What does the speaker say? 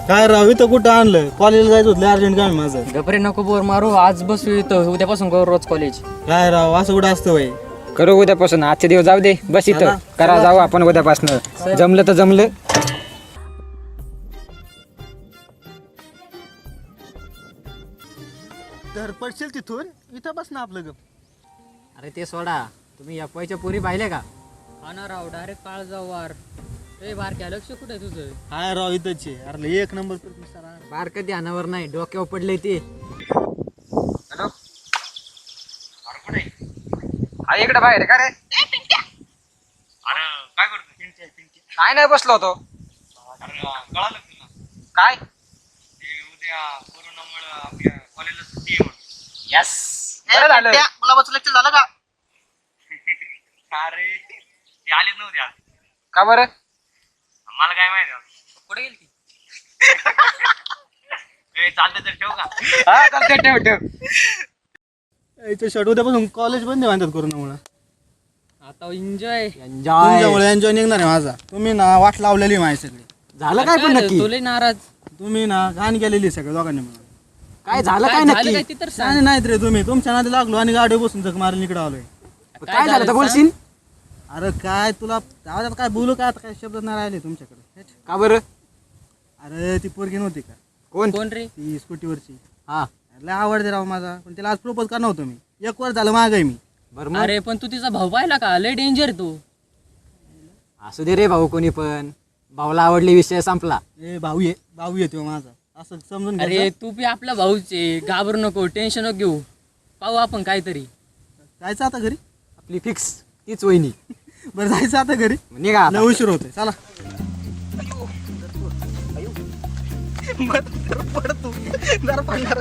काय राव इथं कुठं आणलं? कॉलेजला जायचं होतं अर्जंट काम आहे माझं. गपरे नको बोर मारू, आज बसू इथं, उद्यापासून करू रोज कॉलेज. काय राव असं कुठं असतं वय? करू उद्यापासून, आजचे दिवस जाऊ दे, बस इथं करा, जाऊ आपण उद्यापासून. जमलं तर जमलं. तर पडशील तिथून इथं बस ना आपलं गप. अरे ते सोडा, तुम्ही एफवायच्या पोरी पाहिले का? हा ना राव, डायरेक्ट काळ जाऊ वार. ए बारक्या, लक्ष कुठे तुझं? काय राव इथंच आहे. अरे एक नंबर बार कधी ध्यानावर नाही, डोक्यावर पडले ते. हॅलो, इकडे बाहेर का रे? काय करतो? काय नाही, बसलो होतो. कळालं तुला? काय? ते उद्या कोरोनामुळे आपल्या कॉलेजला सुट्टी आहे म्हणून. यस, बरं झालं. गुलाबाचं लेक्चर झालं का? अरे ते आलेच नव्हते आज. का बरं? मला काय माहिती कुठे गेली? चालतं तर ठेवू का? हा चालतंय, ठेव ठेव. इथं शर्ट उद्यापासून कॉलेज बंद आहे म्हणतात कोरोनामुळे. आता एन्जॉय. तुमच्यामुळे एन्जॉय निघणार आहे माझा. तुम्ही ना वाट लावलेली आहे माझी सगळी. झालं काय पण नक्की? तुला नाराज तुम्ही ना घाण केलेली आहे सगळ्या दोघांनी म्हणून. काय झालं काय झालं नक्की? काय ते तर सांग. नाहीत रे तुम्ही. तुमच्या नादी लागलो आणि गाडी बसून जग मारून इकडे आलोय. काय झालं तर बोलशील? अरे काय तुला आवाजात काय बोलू का? आता काय शब्द नाही राहिले तुमच्याकडे. का बरं? अरे ती पोरगी नव्हती का कोण? कोण रे? ती स्कूटीवरची? हा, लय आवडते राव माझा. पण तिला आज प्रपोज करणार होतो मी. 1 वर्ष झालं माग आहे मी. बरं मग. अरे पण तू तिचा भाऊ पाहिला का? लय डेंजर तू. असू दे रे भाऊ, कोणी पण. भाऊला आवडली, विषय संपला. भाऊ आहे तो माझा. असं समजून अरे घ्यायचं. तू बी आपला भाऊचे, घाबरू नको, टेन्शन नको घेऊ, पाहू आपण काहीतरी. जायचं आता घरी. आपली फिक्स तीच वहिनी. बरं जायचं आता घरी. निघा आता. लय उशीर होतोय. चला. पडतो. जरा पडणार